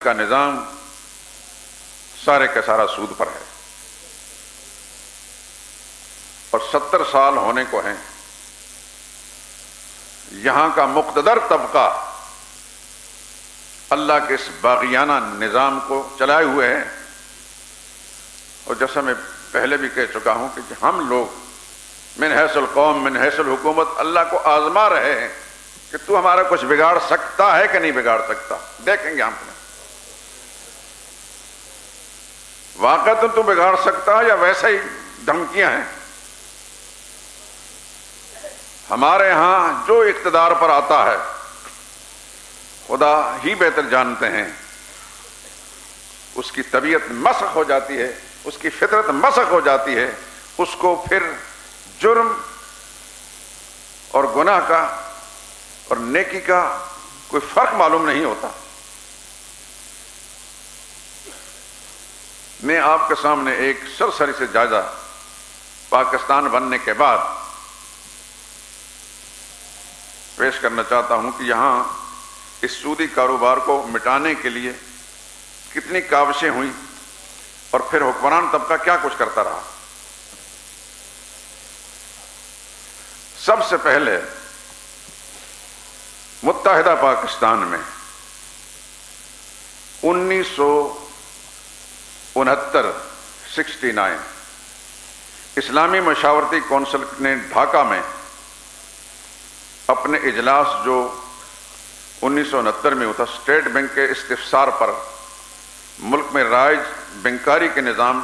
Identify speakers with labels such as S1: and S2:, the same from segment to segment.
S1: کا نظام سارے کا سارا سود پر ہے، اور 70 سال ہونے کو ہیں۔ یہاں کا مقتدر طبقہ اللہ کے اس باغیانہ نظام کو چلائے ہوئے ہیں، اور جیسا میں پہلے بھی کہہ چکا ہوں کہ ہم لوگ من حیث القوم من حیث الحکومت اللہ کو آزما رہے ہیں کہ تو ہمارا کچھ بگاڑ سکتا ہے کہ نہیں بگاڑ سکتا، دیکھیں گے ہم نے واقعہ تو بگاڑ سکتا ہے یا ویسے ہی دھمکیاں ہیں۔ ہمارے ہاں جو اقتدار پر آتا ہے خدا ہی بہتر جانتے ہیں، اس کی طبیعت مسخ ہو جاتی ہے، اس کی فطرت مسخ ہو جاتی ہے، اس کو پھر جرم اور گناہ کا اور نیکی کا کوئی فرق معلوم نہیں ہوتا۔ میں آپ کے سامنے ایک سرسری سے جائزہ پاکستان بننے کے بعد پیش کرنا چاہتا ہوں کہ یہاں اس سودی کاروبار کو مٹانے کے لیے کتنی کاوشیں ہوئیں اور پھر حکمران طبقہ کیا کچھ کرتا رہا۔ سب سے پہلے متحدہ پاکستان میں 1969 اسلامی مشاورتی کونسل نے ڈھاکہ میں اپنے اجلاس جو 1969 میں ہوتا اسٹیٹ بینک کے استفسار پر ملک میں رائج بینکاری کے نظام،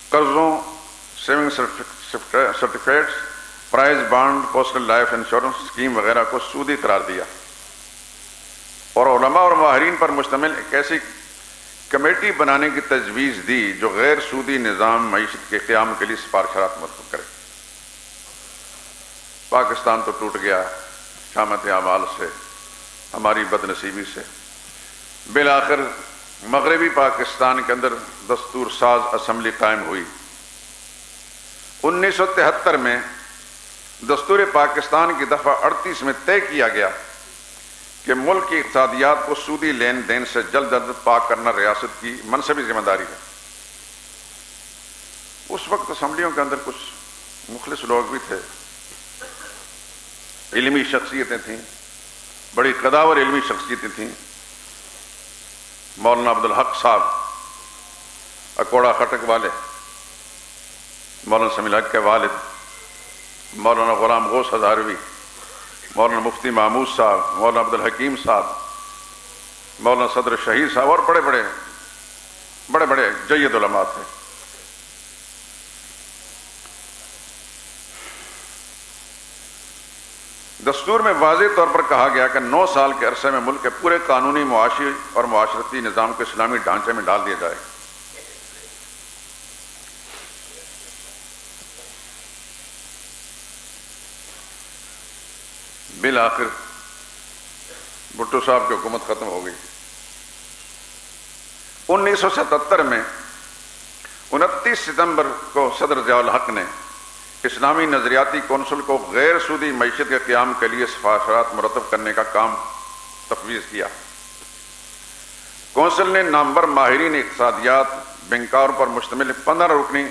S1: قرضوں، saving certificates, prize bond, postal life insurance scheme وغیرہ کو سودی قرار دیا، اور علماء اور ماہرین پر مشتمل ایک ایسی کمیٹی بنانے کی تجویز دی جو غیر سودی نظام معیشت کے قیام کے لیے سفارشات مرتب کرے۔ پاکستان تو ٹوٹ گیا شامت اعمال سے، ہماری بد نصیبی سے۔ بالآخر مغربی پاکستان کے اندر دستور ساز اسمبلی قائم ہوئی۔ 1973 میں دستور پاکستان کی دفعہ 38 میں طے کیا گیا کہ ملک کی اقتصادیات کو سودی لین دین سے جلد از جلد پاک کرنا ریاست کی منصبی ذمہ داری ہے۔ اس وقت اسمبلیوں کے اندر کچھ مخلص لوگ بھی تھے، علمی شخصیتیں تھیں، بڑی قداور علمی شخصیتیں تھیں۔ مولانا عبدالحق صاحب اکوڑا خٹک والے، مولانا سمیع الحق کے والد، مولانا غلام غوث ہزاروی، مولانا مفتی محمود صاحب، مولانا عبدالحکیم صاحب، مولانا صدر شہید صاحب، اور بڑے بڑے جید علماء تھے۔ دستور میں واضح طور پر کہا گیا کہ 9 سال کے عرصے میں ملک کے پورے قانونی، معاشی اور معاشرتی نظام کو اسلامی ڈھانچے میں ڈال دیا جائے۔ بالآخر بھٹو صاحب کی حکومت ختم ہو گئی۔ 1977 میں 29 ستمبر کو صدر ضیاء الحق نے اسلامی نظریاتی کونسل کو غیر سودی معیشت کے قیام کے لیے سفارشات مرتب کرنے کا کام تفویض کیا۔ کونسل نے نامور ماہرین اقتصادیات بینکاروں پر مشتمل 15 رکنی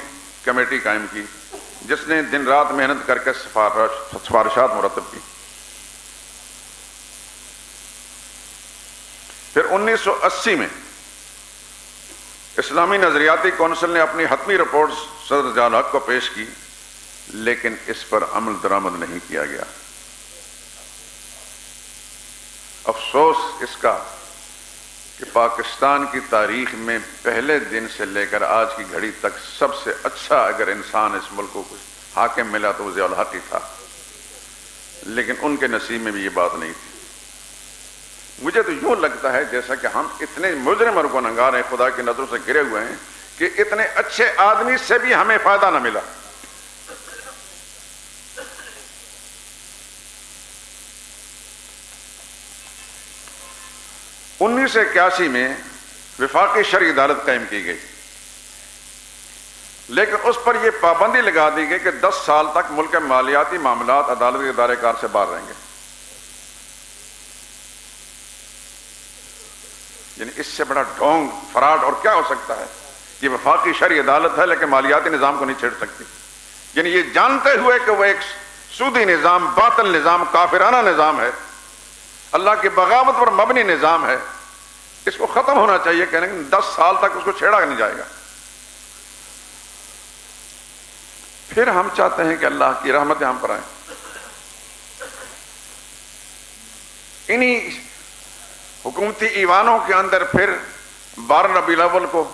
S1: کمیٹی قائم کی، جس نے دن رات محنت کر کے سفارشات مرتب کی۔ پھر 1980 میں اسلامی نظریاتی کونسل نے اپنی حتمی رپورٹ صدر ضیاء الحق کو پیش کی، لیکن اس پر عمل درآمد نہیں کیا گیا۔ افسوس اس کا کہ پاکستان کی تاریخ میں پہلے دن سے لے کر آج کی گھڑی تک سب سے اچھا اگر انسان اس ملک کو حاکم ملا تو وہ ضیاء الحق ہی تھا، لیکن ان کے نصیب میں بھی یہ بات نہیں تھی۔ مجھے تو یوں لگتا ہے جیسا کہ ہم اتنے مجرم اور گنہگار ہیں، خدا کی نظروں سے گرے ہوئے ہیں، کہ اتنے اچھے آدمی سے بھی ہمیں فائدہ نہ ملا۔ 1981 میں وفاقی شرعی عدالت قائم کی گئی، لیکن اس پر یہ پابندی لگا دی گئی کہ 10 سال تک ملک کے مالیاتی معاملات عدالت کے دائرہ کار سے باہر رہیں گے۔ یعنی اس سے بڑا ڈھونگ فراڈ اور کیا ہو سکتا ہے؟ یہ وفاقی شرعی عدالت ہے لیکن مالیاتی نظام کو نہیں چھیڑ سکتی. یعنی یہ جانتے ہوئے کہ وہ ایک سودی نظام، باطل نظام، کافرانہ نظام ہے، اللہ کی بغاوت پر مبنی نظام ہے، اس کو ختم ہونا چاہیے. کہنے کہ 10 سال تک اس کو چھیڑا نہیں جائے گا. پھر ہم چاہتے ہیں کہ اللہ کی رحمتیں ہم پر آئیں. انہی حکومتی ایوانوں کے اندر پھر 12 ربیع الاول کو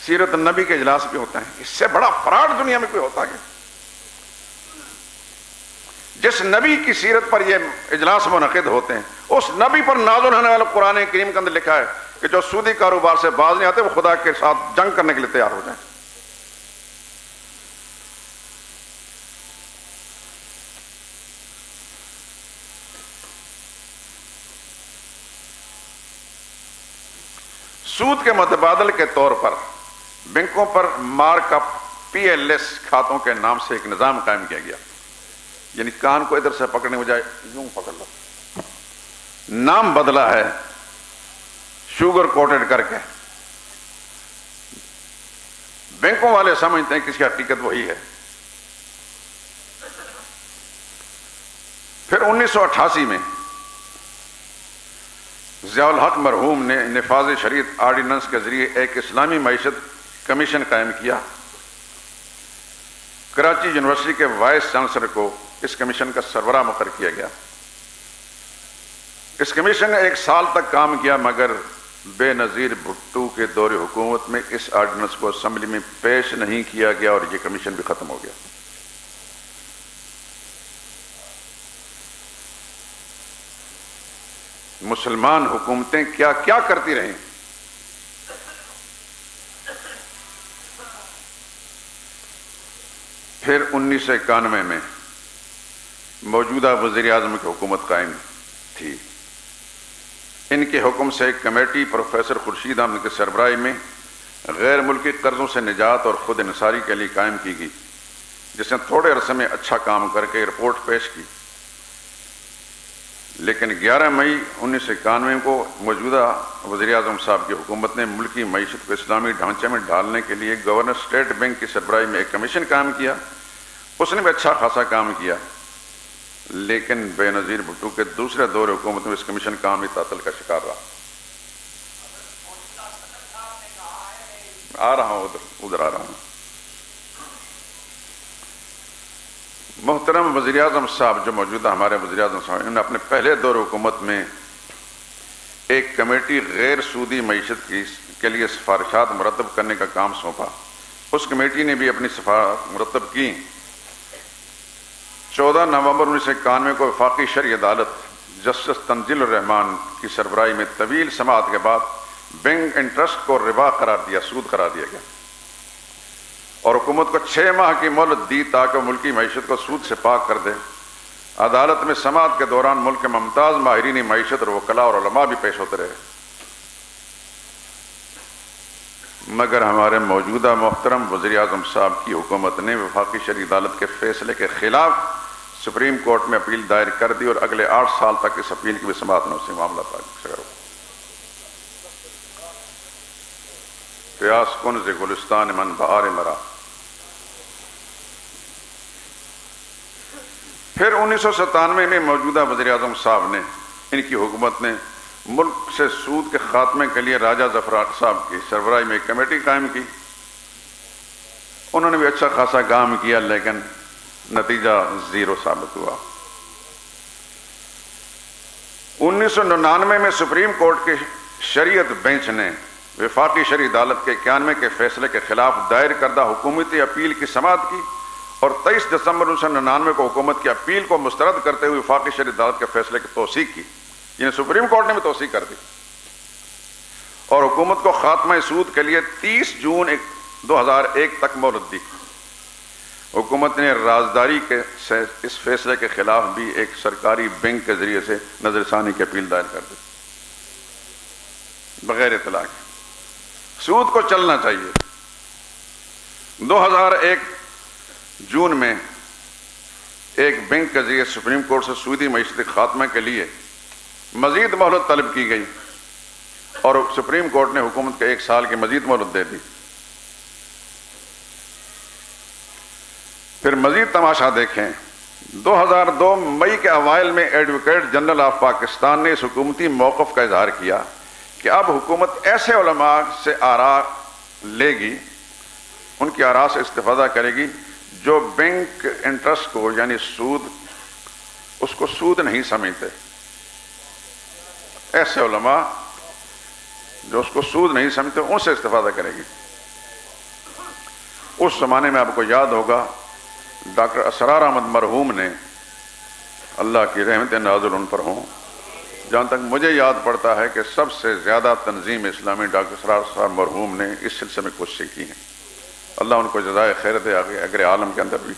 S1: سیرت النبی کے اجلاس بھی ہوتے ہیں. اس سے بڑا فراڈ دنیا میں کوئی ہوتا ہے؟ جس نبی کی سیرت پر یہ اجلاس منعقد ہوتے ہیں، اس نبی پر نازل ہونے والا قرآن کریم کے اندر لکھا ہے کہ جو سودی کاروبار سے باز نہیں آتے وہ خدا کے ساتھ جنگ کرنے کے لیے تیار ہو جائیں. سود کے متبادل کے طور پر بینکوں پر مارک اپ PLS کھاتوں کے نام سے ایک نظام قائم کیا گیا. یعنی کان کو ادھر سے پکڑنے بجائے یوں پکڑ لو. نام بدلا ہے شوگر کوٹڈ کر کے. بینکوں والے سمجھتے ہیں کہ اس کی حقیقت وہی ہے. پھر 1988 میں ضیاء الحق مرحوم نے نفاذ شریعت آرڈیننس کے ذریعے ایک اسلامی معیشت کمیشن قائم کیا. کراچی یونیورسٹی کے وائس چانسلر کو اس کمیشن کا سربراہ مقرر کیا گیا. اس کمیشن نے 1 سال تک کام کیا مگر بے نظیر بھٹو کے دور حکومت میں اس آرڈیننس کو اسمبلی میں پیش نہیں کیا گیا اور یہ کمیشن بھی ختم ہو گیا. مسلمان حکومتیں کیا کیا کرتی رہیں. پھر 1991 میں موجودہ وزیر اعظم کی حکومت قائم تھی. ان کے حکم سے ایک کمیٹی پروفیسر خورشید احمد کی سربراہی میں غیر ملکی قرضوں سے نجات اور خود انحصاری کے لیے قائم کی گئی، جس نے تھوڑے عرصے میں اچھا کام کر کے رپورٹ پیش کی. لیکن 11 مئی 1991 کو موجودہ وزیر اعظم صاحب کی حکومت نے ملکی معیشت کو اسلامی ڈھانچے میں ڈالنے کے لیے گورنر اسٹیٹ بینک کی سربراہی میں ایک کمیشن قائم کیا. اس نے بھی اچھا خاصا کام کیا لیکن بے نظیر بھٹو کے دوسرے دور حکومت میں اس کمیشن کام بھی تعطل کا شکار رہا. آ رہا ہوں ادھر آ رہا ہوں. محترم وزیر اعظم صاحب جو موجودہ ہمارے وزیر اعظم صاحب، انہوں نے اپنے پہلے دور حکومت میں ایک کمیٹی غیر سودی معیشت کے لیے سفارشات مرتب کرنے کا کام سونپا. اس کمیٹی نے بھی اپنی سفارشات مرتب کی. 14 نومبر 1991 کو وفاقی شرعی عدالت جسٹس تنزیل الرحمان کی سربراہی میں طویل سماعت کے بعد بینک انٹرسٹ کو ربا قرار دیا، سود قرار دیا گیا اور حکومت کو 6 ماہ کی مہلت دی تاکہ ملکی معیشت کو سود سے پاک کر دے. عدالت میں سماعت کے دوران ملک کے ممتاز ماہرین معیشت اور وکلاء اور علماء بھی پیش ہوتے رہے. مگر ہمارے موجودہ محترم وزیر اعظم صاحب کی حکومت نے وفاقی شرعی عدالت کے فیصلے کے خلاف سپریم کورٹ میں اپیل دائر کر دی اور اگلے 8 سال تک اس اپیل کی بھی سماعت نہ اسی معاملہ تک. پیاس کن ز گلستان من بہار مرا. پھر 1997 میں موجودہ وزیر اعظم صاحب نے، ان کی حکومت نے ملک سے سود کے خاتمے کے لیے راجہ ظفر صاحب کی سربراہی میں ایک کمیٹی قائم کی. انہوں نے بھی اچھا خاصا کام کیا لیکن نتیجہ زیرو ثابت ہوا. 1999 میں سپریم کورٹ کے شریعت بینچ نے وفاقی شرعی عدالت کے 91 کے فیصلے کے خلاف دائر کردہ حکومتی اپیل کی سماعت کی اور 23 دسمبر 1999 کو حکومت کی اپیل کو مسترد کرتے ہوئے وفاقی شرعی عدالت کے فیصلے کی توثیق کی. یعنی سپریم کورٹ نے بھی توثیق کر دی اور حکومت کو خاتمہ سود کے لیے 30 جون 2001 تک مہلت دی. حکومت نے رازداری سے اس فیصلے کے خلاف بھی ایک سرکاری بینک کے ذریعے سے نظر ثانی کی اپیل دائر کر دی بغیر اطلاع کے. سود کو چلنا چاہیے. 2001 جون میں ایک بینک کے ذریعے سپریم کورٹ سے سودی معیشت کے خاتمے کے لیے مزید مہلت طلب کی گئی اور سپریم کورٹ نے حکومت کے 1 سال کی مزید مہلت دے دی۔ پھر مزید تماشا دیکھیں، 2002 مئی کے اوائل میں ایڈوکیٹ جنرل آف پاکستان نے اس حکومتی موقف کا اظہار کیا کہ اب حکومت ایسے علماء سے آراء لے گی، ان کی آراء سے استفادہ کرے گی جو بینک انٹرسٹ کو یعنی سود، اس کو سود نہیں سمجھتے، ایسے علماء جو اس کو سود نہیں سمجھتے ان سے استفادہ کرے گی۔ اس زمانے میں آپ کو یاد ہوگا ڈاکٹر اسرار احمد مرحوم نے، اللہ کی رحمت نازل ان پر ہوں، جہاں تک مجھے یاد پڑتا ہے کہ سب سے زیادہ تنظیم اسلامی ڈاکٹر اسرار مرحوم نے اس سلسلے میں کوششیں کی ہیں، اللہ ان کو جزائے خیر دے اگر عالم کے اندر بھی۔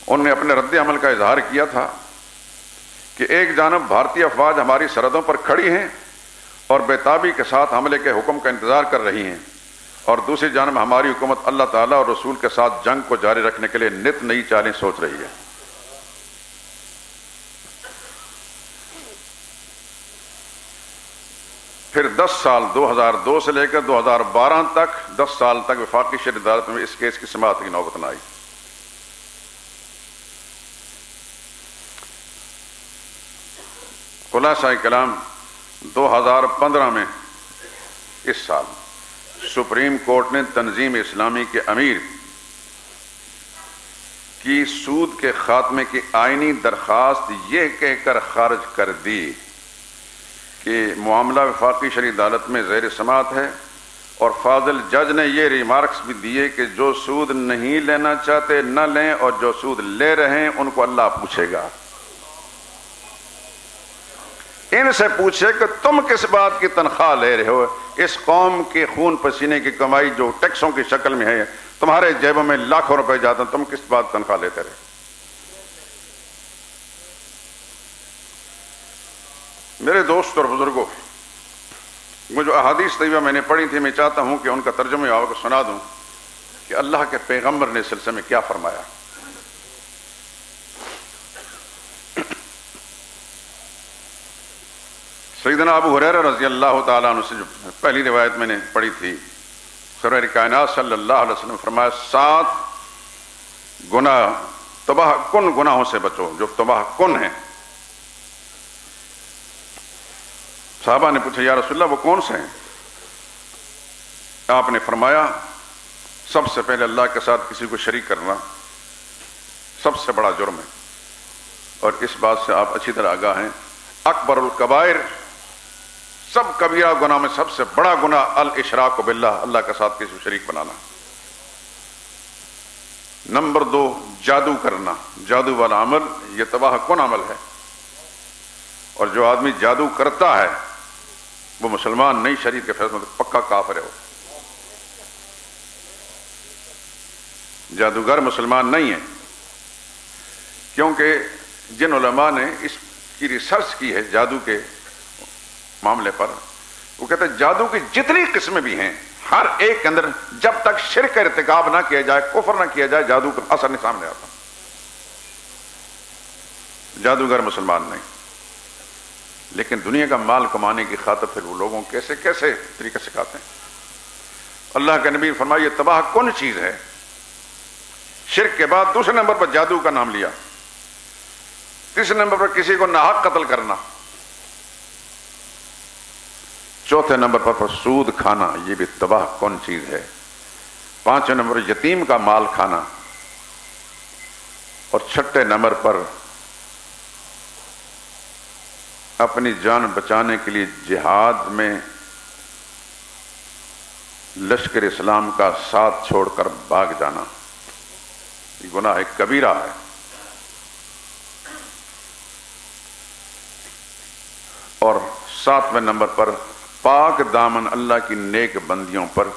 S1: انہوں نے اپنے رد عمل کا اظہار کیا تھا کہ ایک جانب بھارتی افواج ہماری سرحدوں پر کھڑی ہیں اور بےتابی کے ساتھ حملے کے حکم کا انتظار کر رہی ہیں، اور دوسری جانب ہماری حکومت اللہ تعالیٰ اور رسول کے ساتھ جنگ کو جاری رکھنے کے لیے نت نئی چالیں سوچ رہی ہے۔ پھر 10 سال 2002 سے لے کر 2012 تک 10 سال تک وفاقی شرعی عدالت میں اس کیس کی سماعت کی نوبت نہ آئی۔ خلاصہ کلام 2015 میں اس سال سپریم کورٹ نے تنظیم اسلامی کے امیر کی سود کے خاتمے کی آئینی درخواست یہ کہہ کر خارج کر دی کہ معاملہ وفاقی شرعی عدالت میں زیر سماعت ہے، اور فاضل جج نے یہ ریمارکس بھی دیے کہ جو سود نہیں لینا چاہتے نہ لیں، اور جو سود لے رہے ہیں ان کو اللہ پوچھے گا۔ ان سے پوچھے کہ تم کس بات کی تنخواہ لے رہے ہو؟ اس قوم کے خون پسینے کی کمائی جو ٹیکسوں کی شکل میں ہے، تمہارے جیبوں میں لاکھوں روپے جاتے ہیں، تم کس بات تنخواہ لیتے رہے؟ میرے دوست اور بزرگوں، وہ جو احادیث طیبہ میں نے پڑھی تھی، میں چاہتا ہوں کہ ان کا ترجمہ آپ کو سنا دوں کہ اللہ کے پیغمبر نے اس سلسلے میں کیا فرمایا۔ سیدنا ابو ہریرہ رضی اللہ تعالیٰ عنہ سے جو پہلی روایت میں نے پڑھی تھی، سرور کائنات صلی اللہ علیہ وسلم فرمایا 7 گناہ تباہ کن گناہوں سے بچو جو تباہ کن ہیں۔ صحابہ نے پوچھا یا رسول اللہ وہ کون سے ہیں؟ آپ نے فرمایا سب سے پہلے اللہ کے ساتھ کسی کو شریک کرنا سب سے بڑا جرم ہے، اور اس بات سے آپ اچھی طرح آگاہ ہیں، اکبر الکبائر، سب کبیرہ گناہ میں سب سے بڑا گناہ الاشراک باللہ، اللہ کے ساتھ کسی کو شریک بنانا۔ نمبر 2 جادو کرنا، جادو والا عمل یہ تباہ کن عمل ہے، اور جو آدمی جادو کرتا ہے وہ مسلمان نہیں، شریعت کے فیصلے میں پکا کافر ہے، وہ جادوگر مسلمان نہیں ہے، کیونکہ جن علماء نے اس کی ریسرچ کی ہے جادو کے معاملے پر، وہ کہتے ہیں جادو کی جتنی قسمیں بھی ہیں ہر ایک کے اندر جب تک شرک کا ارتکاب نہ کیا جائے، کفر نہ کیا جائے، جادو کا اثر نہیں سامنے آتا۔ جادوگر مسلمان نہیں، لیکن دنیا کا مال کمانے کی خاطر پھر وہ لوگوں کیسے کیسے طریقے سکھاتے ہیں۔ اللہ کے نبی فرمایا یہ تباہ کن چیز ہے۔ شرک کے بعد دوسرے نمبر پر جادو کا نام لیا، تیسرے نمبر پر کسی کو ناحق قتل کرنا، چوتھے نمبر پر سود کھانا، یہ بھی تباہ کن چیز ہے، پانچویں نمبر یتیم کا مال کھانا، اور چھٹے نمبر پر اپنی جان بچانے کے لیے جہاد میں لشکر اسلام کا ساتھ چھوڑ کر بھاگ جانا، یہ گناہ کبیرہ ہے۔ اور 7ویں نمبر پر پاک دامن اللہ کی نیک بندیوں پر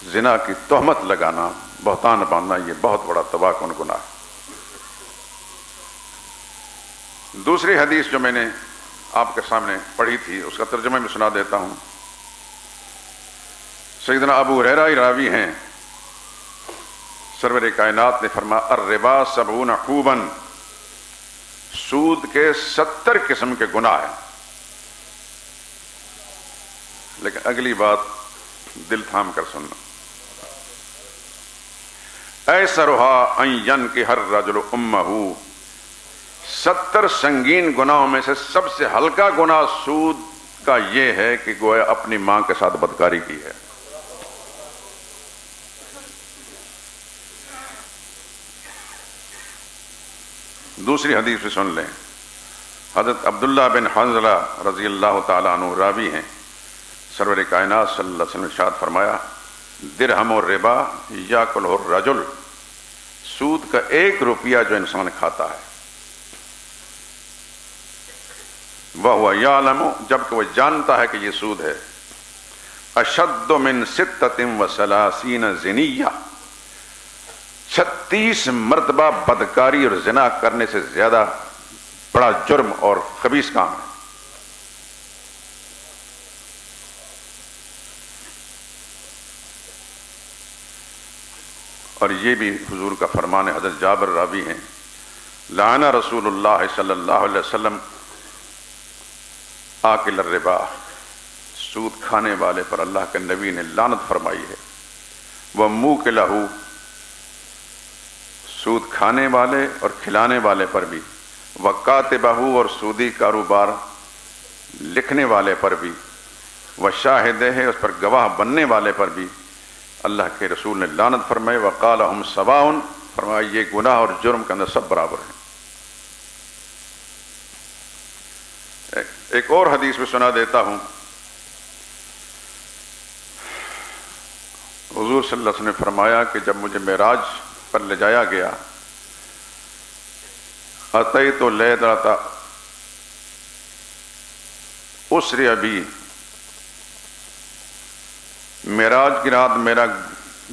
S1: زنا کی تہمت لگانا، بہتان باندھنا، یہ بہت بڑا تباہ کن گناہ ہے۔ دوسری حدیث جو میں نے آپ کے سامنے پڑھی تھی اس کا ترجمہ میں سنا دیتا ہوں۔ سیدنا ابو ہریرہ راوی ہیں، سرور کائنات نے فرمایا الربا 70 حوبا، سود کے 70 قسم کے گناہ ہیں۔ لیکن اگلی بات دل تھام کر سننا. ایسرها ان ينكح الرجل امه، 70 سنگین گناہوں میں سے سب سے ہلکا گناہ سود کا یہ ہے کہ گویا اپنی ماں کے ساتھ بدکاری کی ہے. دوسری حدیث بھی سن لیں. حضرت عبداللہ بن حنظلہ رضی اللہ تعالیٰ عنہ راوی ہیں. سرور کائنات صلی اللہ علیہ وسلم نے ارشاد فرمایا درہم الربا یاکلہ الرجل، سود کا 1 روپیہ جو انسان کھاتا ہے، وَهُوَ يَعْلَمُ، جبکہ وہ جانتا ہے کہ یہ سود ہے، أَشَدُّ مِن 36 زِنِيَّةٍ، 36 مرتبہ بدکاری اور زنا کرنے سے زیادہ بڑا جرم اور خبیث کام ہے. اور یہ بھی حضور کا فرمان ہے. حضرت جابر راوی ہیں لعن رسول اللہ صلی اللہ علیہ وسلم آکل الربا، سود کھانے والے پر اللہ کے نبی نے لعنت فرمائی ہے. وموکلہ، سود کھانے والے اور کھلانے والے پر بھی. وکاتبہ، اور سودی کاروبار لکھنے والے پر بھی. وشاہدہ، اس پر گواہ بننے والے پر بھی اللہ کے رسول نے لعنت فرمائی. وقال ہم سواء، فرمایا یہ گناہ اور جرم کے اندر سب برابر ہیں. ایک اور حدیث میں سنا دیتا ہوں. حضور صلی اللہ علیہ وسلم نے فرمایا کہ جب مجھے معراج پر لے جایا گیا، اتیت لیلۃ اسری بی، معراج کی رات میرا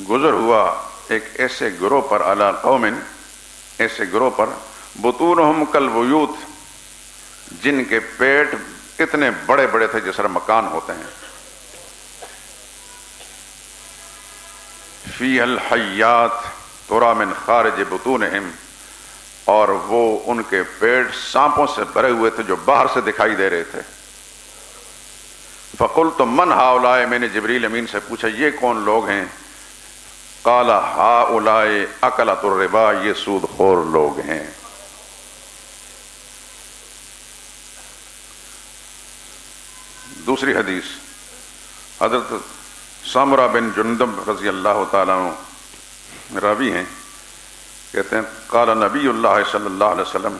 S1: گزر ہوا ایک ایسے گروہ پر، علی قوم، ایسے گروہ پر، بطونہم کالبیوت، جن کے پیٹ اتنے بڑے بڑے تھے جس طرح مکان ہوتے ہیں. فیہ الحیات ترا من خارج بطونہم، اور وہ ان کے پیٹ سانپوں سے بھرے ہوئے تھے جو باہر سے دکھائی دے رہے تھے. فقلت من ہؤلاء، میں نے جبریل امین سے پوچھا یہ کون لوگ ہیں؟ قال ہؤلاء اکلۃ الربا، یہ سود خور لوگ ہیں. دوسری حدیث حضرت سامرہ بن جندب رضی اللہ تعالیٰ عنہ راوی ہیں، کہتے ہیں قال نبی اللہ صلی اللہ علیہ وسلم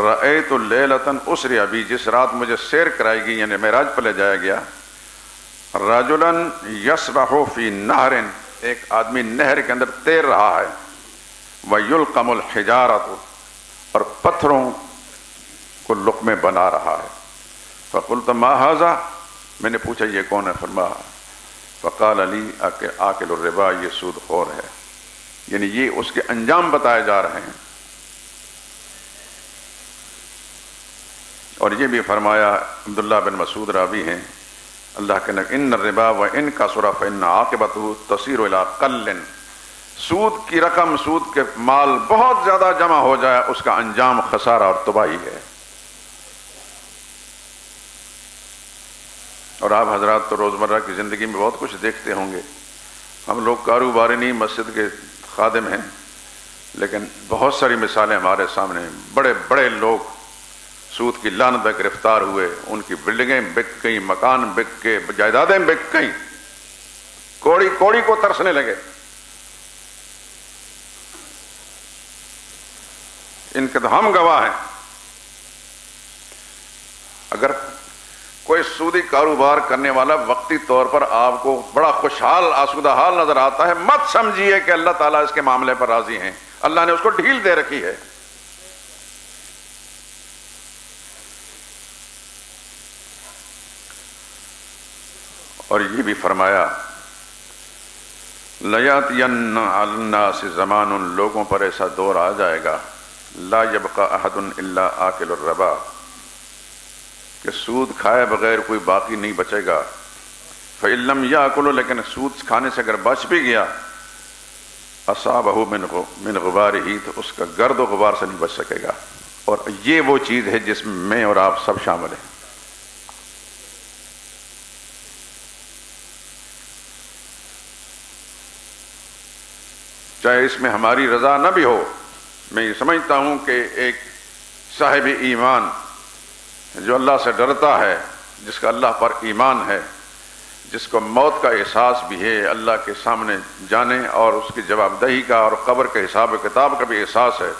S1: رأیت لیلۃ اسری بی، جس رات مجھے سیر کرائی گئی یعنی معراج پر لے جایا گیا، رجلا یسبح فی نہر، ایک آدمی نہر کے اندر تیر رہا ہے، ویلقم الحجارۃ، اور پتھروں کو لقمے بنا رہا ہے. فقلت ما ھذا، میں نے پوچھا یہ کون ہے؟ فرمایا فقال علی آکل الربا، یہ سود خور ہے. یعنی یہ اس کے انجام بتائے جا رہے ہیں. اور یہ بھی فرمایا، عبداللہ بن مسعود راوی ہیں اللہ کے نبی، ان الربا وان کثر فان عاقبته تصیر الی قل، سود کی رقم، سود کے مال بہت زیادہ جمع ہو جائے اس کا انجام خسارہ اور تباہی ہے. اور آپ حضرات تو روزمرہ کی زندگی میں بہت کچھ دیکھتے ہوں گے. ہم لوگ کاروباری نہیں، مسجد کے خادم ہیں، لیکن بہت ساری مثالیں ہمارے سامنے ہیں. بڑے بڑے لوگ سود کی لعنت میں گرفتار ہوئے، ان کی بلڈنگیں بک گئیں، مکان بک گئے، جائیدادیں بک گئیں، کوڑی کوڑی کو ترسنے لگے. ان کے تو ہم گواہ ہیں. اگر کوئی سودی کاروبار کرنے والا وقتی طور پر آپ کو بڑا خوشحال آسودہ حال نظر آتا ہے، مت سمجھیے کہ اللہ تعالیٰ اس کے معاملے پر راضی ہیں. اللہ نے اس کو ڈھیل دے رکھی ہے. اور یہ بھی فرمایا لیاتین علی الناس زمان، لوگوں پر ایسا دور آ جائے گا، لا یبقى احد الا آکل الربا، کہ سود کھائے بغیر کوئی باقی نہیں بچے گا. فإن لم یأکل، لیکن سود کھانے سے اگر بچ بھی گیا، اصابہ من غبارہ، تو اس کا گرد و غبار سے نہیں بچ سکے گا. اور یہ وہ چیز ہے جس میں اور آپ سب شامل ہیں. چاہے اس میں ہماری رضا نہ بھی ہو. میں یہ سمجھتا ہوں کہ ایک صاحب ایمان جو اللہ سے ڈرتا ہے، جس کا اللہ پر ایمان ہے، جس کو موت کا احساس بھی ہے، اللہ کے سامنے جانے اور اس کی جواب دہی کا اور قبر کے حساب و کتاب کا بھی احساس ہے،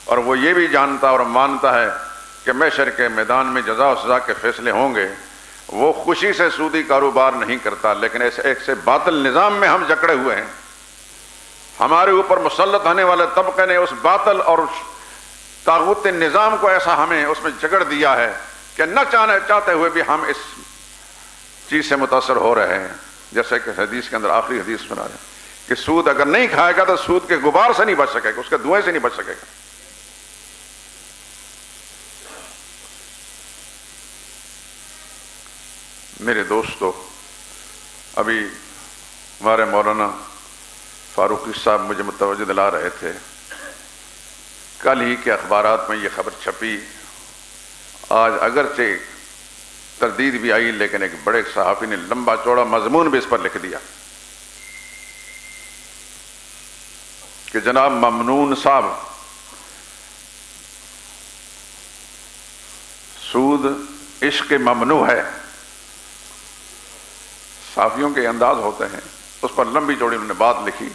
S1: اور وہ یہ بھی جانتا اور مانتا ہے کہ محشر کے میدان میں جزا و سزا کے فیصلے ہوں گے، وہ خوشی سے سودی کاروبار نہیں کرتا. لیکن ایسے باطل نظام میں ہم جکڑے ہوئے ہیں، ہمارے اوپر مسلط ہونے والے طبقے نے اس باطل اور طاغوت نظام کو ایسا ہمیں اس میں جکڑ دیا ہے کہ نہ چاہتے ہوئے بھی ہم اس چیز سے متاثر ہو رہے ہیں. جیسے کہ حدیث کے اندر آخری حدیث سنا رہے ہیں کہ سود اگر نہیں کھائے گا تو سود کے غبار سے نہیں بچ سکے گا، اس کے دھوئیں سے نہیں بچ سکے گا. میرے دوستو، ابھی ہمارے مولانا فاروقی صاحب مجھے متوجہ دلا رہے تھے، کل ہی کے اخبارات میں یہ خبر چھپی. آج اگرچہ تردید بھی آئی لیکن ایک بڑے صحافی نے لمبا چوڑا مضمون بھی اس پر لکھ دیا کہ جناب ممنون صاحب سود عشق ممنوع ہے. صحافیوں کے انداز ہوتے ہیں، اس پر لمبی چوڑی انہوں نے بات لکھی.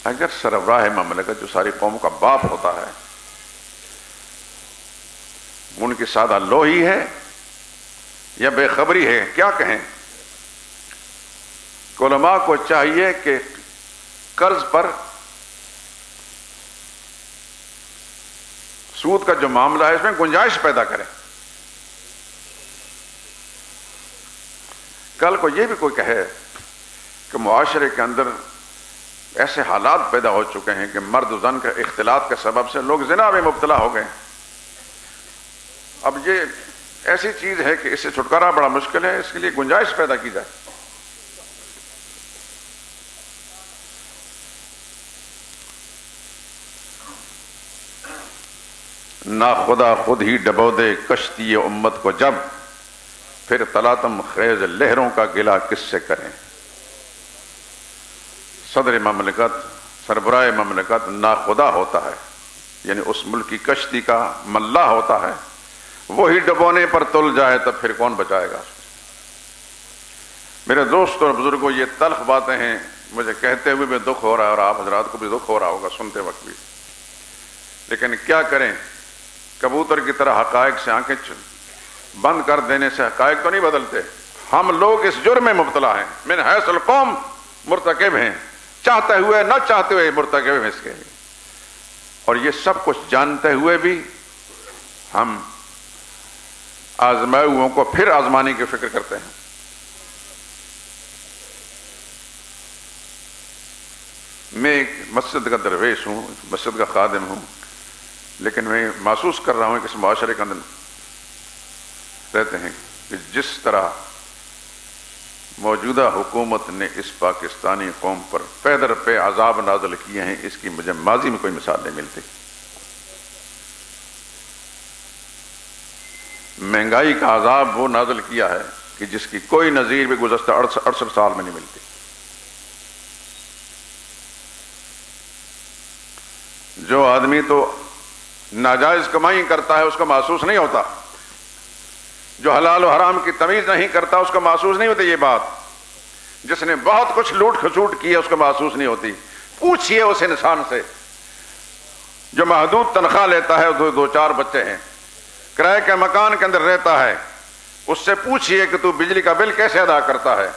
S1: اگر سربراہ مملکت جو ساری قوم کا باپ ہوتا ہے ان کی سادہ لوہی ہے یا بے خبری ہے، کیا کہیں؟ علماء کو چاہیے کہ قرض پر سود کا جو معاملہ ہے اس میں گنجائش پیدا کریں. کل کو یہ بھی کوئی کہے کہ معاشرے کے اندر ایسے حالات پیدا ہو چکے ہیں کہ مرد و زن کے اختلاط کے سبب سے لوگ زنا میں مبتلا ہو گئے. اب یہ ایسی چیز ہے کہ اس سے چھٹکارا بڑا مشکل ہے، اس کے لیے گنجائش پیدا کی جائے. ناخدا خود ہی ڈبو دے کشتی امت کو جب، پھر تلاتم خیز لہروں کا گلہ کس سے کریں. صدر مملکت، سربراہ مملکت ناخدا ہوتا ہے، یعنی اس ملک کی کشتی کا ملا ہوتا ہے. وہی ڈبونے پر تل جائے تو پھر کون بچائے گا؟ میرے دوستوں اور بزرگوں، یہ تلخ باتیں ہیں، مجھے کہتے ہوئے بھی دکھ ہو رہا ہے اور آپ حضرات کو بھی دکھ ہو رہا ہوگا سنتے وقت بھی. لیکن کیا کریں، کبوتر کی طرح حقائق سے آنکھیں بند کر دینے سے حقائق تو نہیں بدلتے. ہم لوگ اس جرم میں مبتلا ہیں، من حیث القوم مرتکب ہیں، چاہتے ہوئے نہ چاہتے ہوئے مرتکب ہیں اس کے. اور یہ سب کچھ جانتے ہوئے بھی ہم آزمائے ہوئوں کو پھر آزمانے کی فکر کرتے ہیں. میں ایک مسجد کا درویش ہوں، مسجد کا خادم ہوں، لیکن میں محسوس کر رہا ہوں کہ اس معاشرے کے اندر رہتے ہیں کہ جس طرح موجودہ حکومت نے اس پاکستانی قوم پر پے در پے عذاب نازل کیے ہیں، اس کی مجھے ماضی میں کوئی مثال نہیں ملتی. مہنگائی کا عذاب وہ نازل کیا ہے کہ جس کی کوئی نظیر بھی گزشتہ 68 سال میں نہیں ملتی. جو آدمی تو ناجائز کمائی کرتا ہے اس کو محسوس نہیں ہوتا، جو حلال و حرام کی تمیز نہیں کرتا اس کو محسوس نہیں ہوتی یہ بات، جس نے بہت کچھ لوٹ کھسوٹ کی ہے اس کو محسوس نہیں ہوتی. پوچھئے اس انسان سے جو محدود تنخواہ لیتا ہے، دو چار بچے ہیں، کرائے کے مکان کے اندر رہتا ہے، اس سے پوچھئے کہ تو بجلی کا بل کیسے ادا کرتا ہے.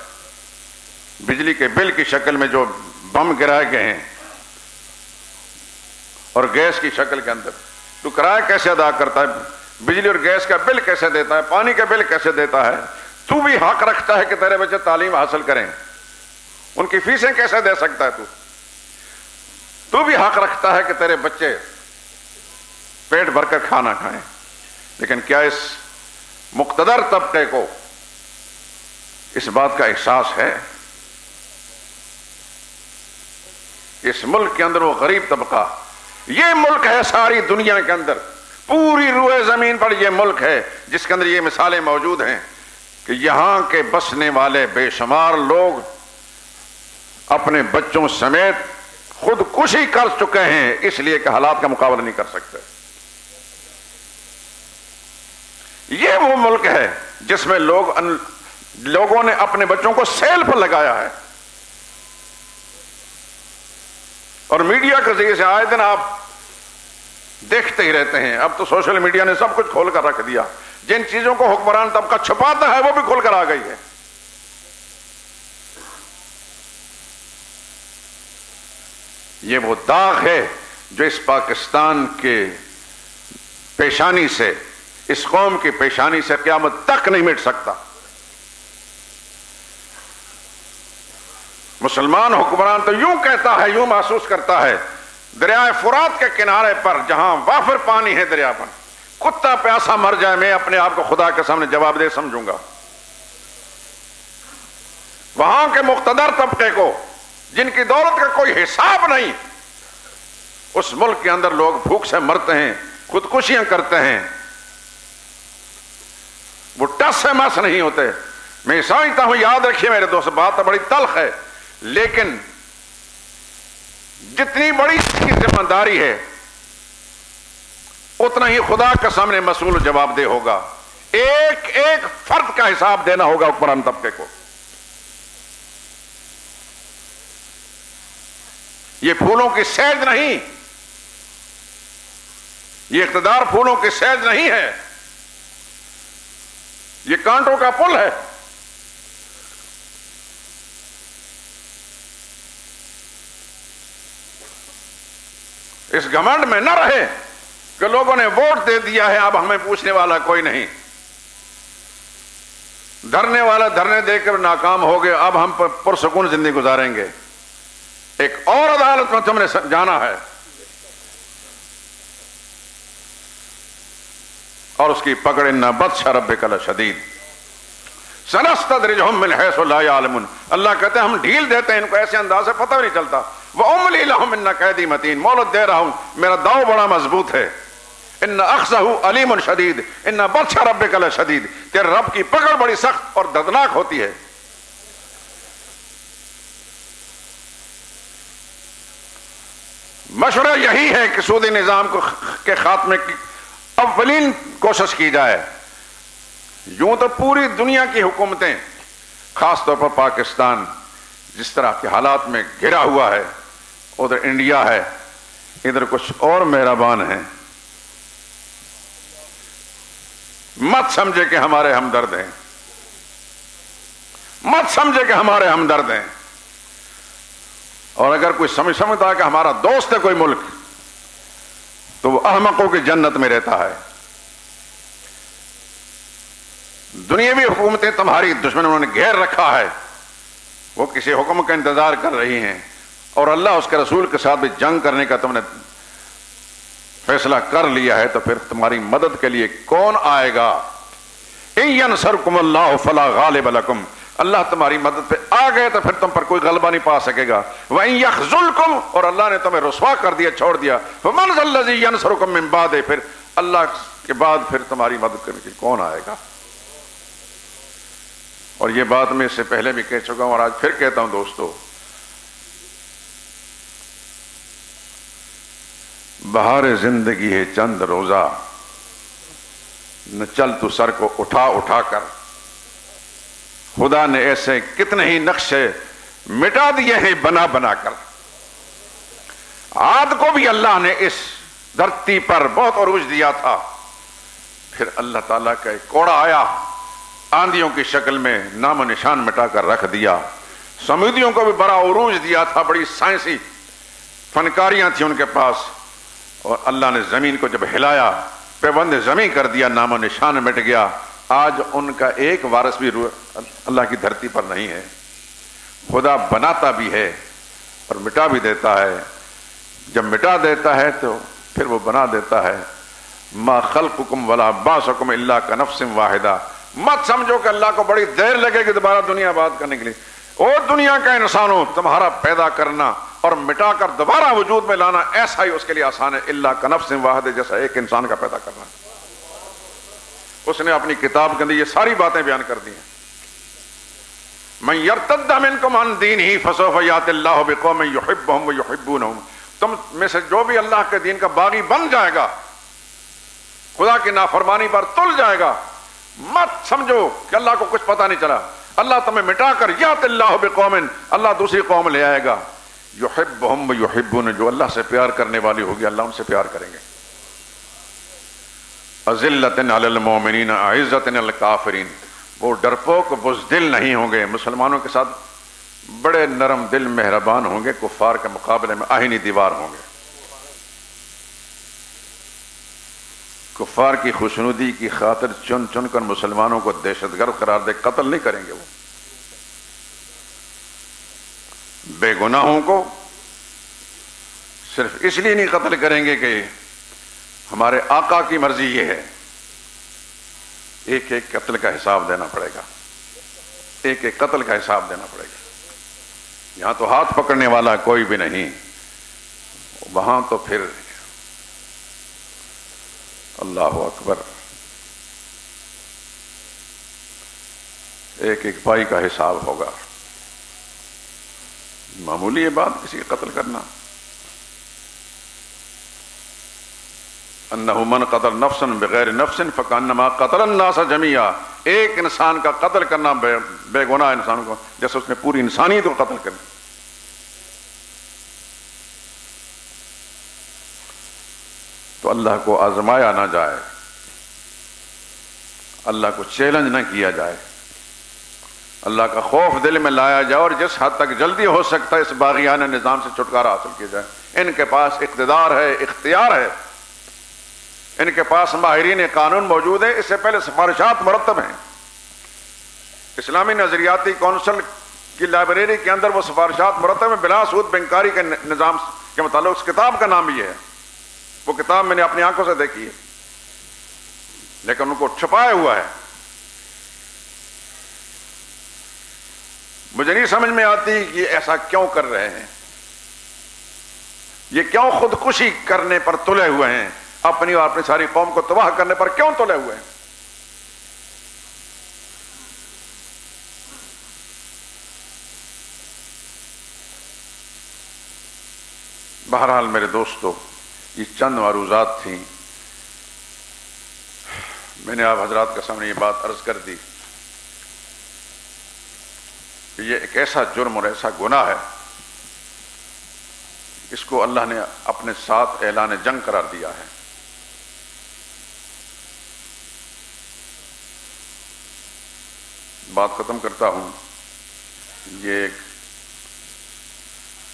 S1: بجلی کے بل کی شکل میں جو بم گرائے گئے ہیں اور گیس کی شکل کے اندر، تو کرایہ کیسے ادا کرتا ہے، بجلی اور گیس کا بل کیسے دیتا ہے، پانی کا بل کیسے دیتا ہے. تو بھی حق رکھتا ہے کہ تیرے بچے تعلیم حاصل کریں، ان کی فیسیں کیسے دے سکتا ہے. تو بھی حق رکھتا ہے کہ تیرے بچے پیٹ بھر کر کھانا کھائیں. لیکن کیا اس مقتدر طبقے کو اس بات کا احساس ہے کہ اس ملک کے اندر وہ غریب طبقہ، یہ ملک ہے ساری دنیا کے اندر، پوری روئے زمین پر یہ ملک ہے جس کے اندر یہ مثالیں موجود ہیں کہ یہاں کے بسنے والے بے شمار لوگ اپنے بچوں سمیت خودکشی کر چکے ہیں اس لیے کہ حالات کا مقابلہ نہیں کر سکتے۔ یہ وہ ملک ہے جس میں لوگوں نے اپنے بچوں کو سیل پر لگایا ہے، اور میڈیا کے ذریعے سے آئے دن آپ دیکھتے ہی رہتے ہیں۔ اب تو سوشل میڈیا نے سب کچھ کھول کر رکھ دیا، جن چیزوں کو حکمران طبقہ چھپاتا ہے وہ بھی کھول کر آ گئی ہے۔ یہ وہ داغ ہے جو اس پاکستان کے پیشانی سے، اس قوم کی پیشانی سے قیامت تک نہیں مٹ سکتا۔ مسلمان حکمران تو یوں کہتا ہے، یوں محسوس کرتا ہے، دریائے فرات کے کنارے پر جہاں وافر پانی ہے دریا پر، کتا پیاسا مر جائے میں اپنے آپ کو خدا کے سامنے جواب دہ سمجھوں گا۔ وہاں کے مقتدر طبقے کو، جن کی دولت کا کوئی حساب نہیں، اس ملک کے اندر لوگ بھوک سے مرتے ہیں، خودکشیاں کرتے ہیں، وہ ٹس سے مس نہیں ہوتے۔ میں سمجھتا ہوں، یاد رکھیے میرے دوست، بات تو بڑی تلخ ہے، لیکن جتنی بڑی اس کی ذمہ داری ہے اتنا ہی خدا کے سامنے مسئول و جواب دہ ہوگا۔ ایک ایک فرد کا حساب دینا ہوگا حکمران طبقے کو۔ یہ پھولوں کی سیج نہیں، یہ اقتدار پھولوں کی سیج نہیں ہے، یہ کانٹوں کا پل ہے۔ اس گھمنڈ میں نہ رہے کہ لوگوں نے ووٹ دے دیا ہے، اب ہمیں پوچھنے والا کوئی نہیں۔ دھرنے والا دھرنے دے کر ناکام ہو گئے، اب ہم پرسکون زندگی گزاریں گے۔ ایک اور عدالت میں تم نے جانا ہے، اور اس کی پکڑ ان بطش ربک لشدید سنستدرجہم من حیث لا یعلمون۔ اللہ کہتے ہیں ہم ڈھیل دیتے ہیں ان کو ایسے انداز سے پتہ بھی نہیں چلتا۔ وَأُمْلِي لَهُمْ إِنَّ كَيْدِي مَتِينٌ، مہلت دے رہا ہوں، میرا داؤ بڑا مضبوط ہے۔ إِنَّ أَخْذَهُ عَلِيمٌ شَدِيدٌ إِنَّ بَطْشَ رَبِّكَ لَشَدِيدٌ، تیرے رب کی پکڑ بڑی سخت اور دردناک ہوتی ہے۔ مشورہ یہی ہے کہ سودی نظام کے خاتمے کی اولین کوشش کی جائے۔ یوں تو پوری دنیا کی حکومتیں، خاص طور پر پاکستان جس طرح کے حالات میں گھرا ہوا ہے، ادھر انڈیا ہے، ادھر کچھ اور مہربان ہیں، مت سمجھے کہ ہمارے ہمدرد ہیں، مت سمجھے کہ ہمارے ہمدرد ہیں، اور اگر کوئی سمجھتا ہے کہ ہمارا دوست ہے کوئی ملک، تو وہ احمقوں کی جنت میں رہتا ہے۔ دنیاوی حکومتیں تمہاری دشمن انہوں نے گھیر رکھا ہے، وہ کسی حکم کا انتظار کر رہی ہیں، اور اللہ اس کے رسول کے ساتھ بھی جنگ کرنے کا تم نے فیصلہ کر لیا ہے، تو پھر تمہاری مدد کے لیے کون آئے گا؟ ان ینصرکم اللہ فلا غالب لکم، اللہ تمہاری مدد پہ آ گئے تو پھر تم پر کوئی غلبہ نہیں پا سکے گا۔ وَإِن يَخْذُلْكُمْ، اور اللہ نے تمہیں رسوا کر دیا، چھوڑ دیا، فَمَنْ ذَا الَّذِي يَنْصُرُكُم مِّن بَعْدِهِ، پھر اللہ کے بعد پھر تمہاری مدد کرنے کے کون آئے گا؟ اور یہ بات میں اس سے پہلے بھی کہہ چکا ہوں اور آج پھر کہتا ہوں دوستو، بہار زندگی ہے چند روزہ، نہ چل تو سر کو اٹھا اٹھا کر۔ خدا نے ایسے کتنے ہی نقشے مٹا دیے ہیں بنا بنا کر۔ عاد کو بھی اللہ نے اس دھرتی پر بہت عروج دیا تھا، پھر اللہ تعالیٰ کا ایک کوڑا آیا، آندھیوں کی شکل میں نام و نشان مٹا کر رکھ دیا۔ سمودیوں کو بھی بڑا عروج دیا تھا، بڑی سائنسی فنکاریاں تھیں ان کے پاس، اور اللہ نے زمین کو جب ہلایا، پیوند زمین کر دیا، نام و نشان مٹ گیا۔ آج ان کا ایک وارث بھی اللہ کی دھرتی پر نہیں ہے۔ خدا بناتا بھی ہے اور مٹا بھی دیتا ہے، جب مٹا دیتا ہے تو پھر وہ بنا دیتا ہے۔ ما خلقکم ولا بعثکم الا کنفس واحدہ، مت سمجھو کہ اللہ کو بڑی دیر لگے گی دوبارہ دنیا آباد کرنے کے لیے۔ اور دنیا کا انسانوں تمہارا پیدا کرنا اور مٹا کر دوبارہ وجود میں لانا ایسا ہی اس کے لیے آسان ہے، الا کنفس واحد، جیسا ایک انسان کا پیدا کرنا۔ اس نے اپنی کتاب کے اندر یہ ساری باتیں بیان کر دی ہیں۔ من یرتد منکم عن دینہ فسوف یأتی اللہ بقوم یحبہم ویحبونہ، تم میں سے جو بھی اللہ کے دین کا باغی بن جائے گا، خدا کی نافرمانی پر تل جائے گا، مت سمجھو کہ اللہ کو کچھ پتہ نہیں چلا، اللہ تمہیں مٹا کر یأتی اللہ بقوم، اللہ دوسری قوم لے آئے گا، یحبہم ویحبونہ، جو اللہ سے پیار کرنے والی ہوگی اللہ ان سے پیار کریں گے، اذلۃ علی المؤمنین اعزۃ علی الکافرین، وہ ڈرپوک بزدل نہیں ہوں گے، مسلمانوں کے ساتھ بڑے نرم دل مہربان ہوں گے، کفار کے مقابلے میں آہنی دیوار ہوں گے، کفار کی خوشنودی کی خاطر چن چن کر مسلمانوں کو دہشت گرد قرار دے قتل نہیں کریں گے، وہ بے گناہوں کو صرف اس لیے نہیں قتل کریں گے کہ ہمارے آقا کی مرضی یہ ہے، ایک ایک قتل کا حساب دینا پڑے گا، ایک ایک قتل کا حساب دینا پڑے گا، یہاں تو ہاتھ پکڑنے والا کوئی بھی نہیں، وہاں تو پھر اللہ اکبر، ایک ایک بھائی کا حساب ہوگا، معمولی یہ بات کسی کا قتل کرنا، انہ من قتل نفسا بغیر نفس فکانما قتل الناس جميعا، ایک انسان کا قتل کرنا بے گناہ انسان کو جیسے اس نے پوری انسانیت کو قتل کرنا۔ تو اللہ کو آزمایا نہ جائے، اللہ کو چیلنج نہ کیا جائے، اللہ کا خوف دل میں لایا جائے، اور جس حد تک جلدی ہو سکتا ہے اس باغیانہ نظام سے چھٹکارا حاصل کیا جائے۔ ان کے پاس اقتدار ہے، اختیار ہے، ان کے پاس ماہرین قانون موجود ہے، اس سے پہلے سفارشات مرتب ہیں، اسلامی نظریاتی کونسل کی لائبریری کے اندر وہ سفارشات مرتب ہیں، بلا سود بینکاری کے نظام کے متعلق۔ اس کتاب کا نام یہ ہے، وہ کتاب میں نے اپنی آنکھوں سے دیکھی ہے، لیکن ان کو چھپایا ہوا ہے۔ مجھے نہیں سمجھ میں آتی کہ یہ ایسا کیوں کر رہے ہیں، یہ کیوں خودکشی کرنے پر تلے ہوئے ہیں، اپنی اور اپنی ساری قوم کو تباہ کرنے پر کیوں تلے ہوئے ہیں۔ بہرحال میرے دوستو، یہ چند معروضات تھیں، میں نے آپ حضرات کے سامنے یہ بات عرض کر دی کہ یہ ایک ایسا جرم اور ایسا گناہ ہے، اس کو اللہ نے اپنے ساتھ اعلان جنگ قرار دیا ہے۔ بات ختم کرتا ہوں، یہ ایک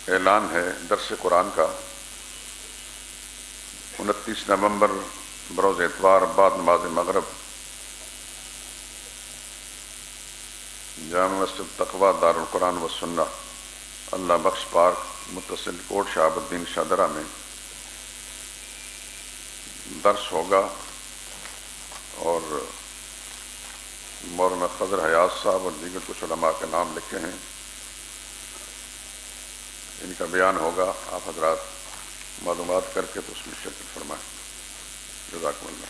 S1: اعلان ہے درس قرآن کا، 29 نومبر بروز اتوار بعد نماز مغرب جامع مسجد تقوی دار القرآن و سنہ اللہ بخش پارک متصل کوٹ شہاب الدین شادرہ میں درس ہوگا، اور مولانا خضر حیات صاحب اور دیگر کچھ علماء کے نام لکھے ہیں، ان کا بیان ہوگا، آپ حضرات معلومات کر کے تو اس میں شرکت فرمائیں۔ جزاکم اللہ۔